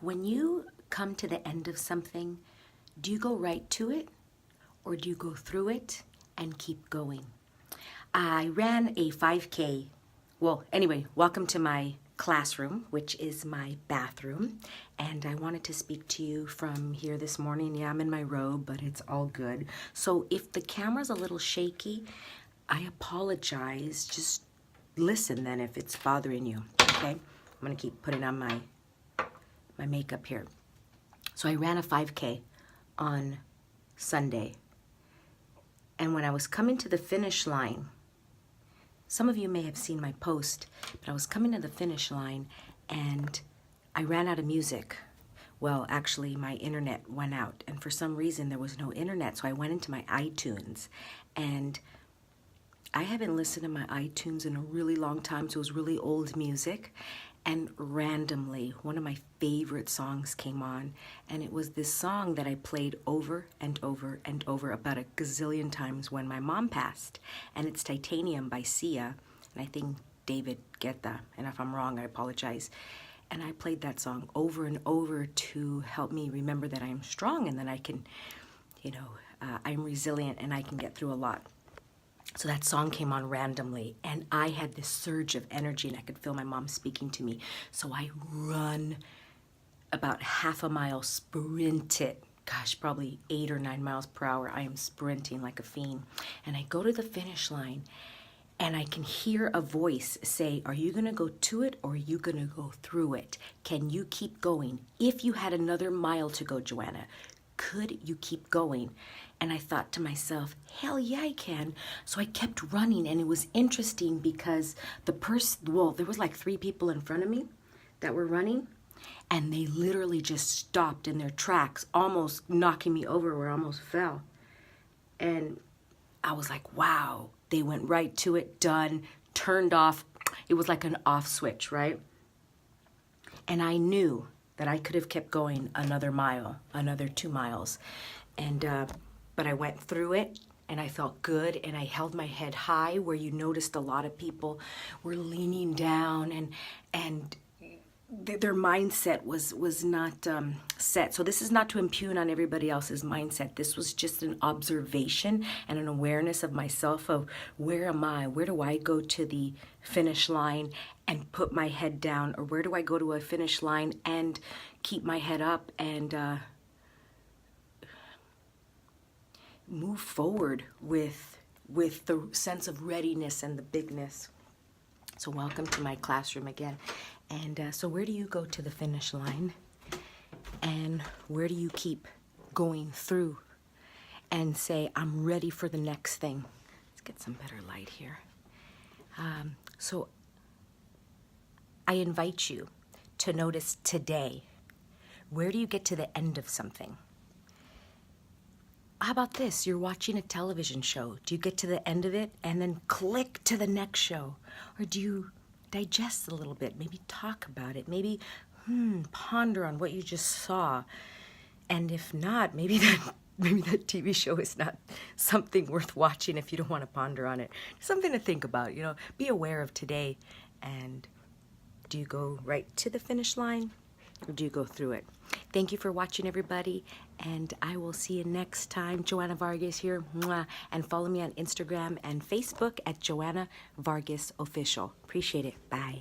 When you come to the end of something, do you go right to it or do you go through it and keep going? I ran a 5K. Well, anyway, welcome to my classroom, which is my bathroom. And I wanted to speak to you from here this morning. Yeah, I'm in my robe, but it's all good. So if the camera's a little shaky, I apologize. Just listen then if it's bothering you, okay? I'm gonna keep putting on my makeup here. So I ran a 5K on Sunday. And when I was coming to the finish line, some of you may have seen my post, but I was coming to the finish line and I ran out of music. Well, actually my internet went out and for some reason there was no internet. So I went into my iTunes and I haven't listened to my iTunes in a really long time. So it was really old music. And randomly, one of my favorite songs came on, and it was this song that I played over and over and over about a gazillion times when my mom passed. And it's Titanium by Sia, and I think David Guetta, and if I'm wrong, I apologize. And I played that song over and over to help me remember that I am strong and that I can, I'm resilient and I can get through a lot. So that song came on randomly and I had this surge of energy and I could feel my mom speaking to me. So I run about half a mile, sprint it. Gosh, probably 8 or 9 miles per hour. I am sprinting like a fiend. And I go to the finish line and I can hear a voice say, are you gonna go to it or are you gonna go through it? Can you keep going? If you had another mile to go, Joanna, could you keep going? And I thought to myself, hell yeah, I can. So I kept running and it was interesting because there was like 3 people in front of me that were running and they literally just stopped in their tracks, almost knocking me over where I almost fell. And I was like, wow, they went right to it, done, turned off. It was like an off switch, right? And I knew that I could have kept going another mile, another 2 miles. And, but I went through it and I felt good and I held my head high where you noticed a lot of people were leaning down and their mindset was not set. So this is not to impugn on everybody else's mindset. This was just an observation and an awareness of myself of where am I? Where do I go to the finish line and put my head down? Or where do I go to a finish line and keep my head up and move forward with the sense of readiness and the bigness. So welcome to my classroom again. And so where do you go to the finish line? And where do you keep going through and say, I'm ready for the next thing? Let's get some better light here. So I invite you to notice today, where do you get to the end of something? How about this? You're watching a television show. Do you get to the end of it and then click to the next show? Or do you digest a little bit, maybe talk about it, maybe ponder on what you just saw? And if not, maybe that TV show is not something worth watching if you don't want to ponder on it. Something to think about, be aware of today. And do you go right to the finish line or do you go through it? Thank you for watching, everybody, and I will see you next time. Joanna Vargas here, mwah, and follow me on Instagram and Facebook at Joanna Vargas Official. Appreciate it. Bye.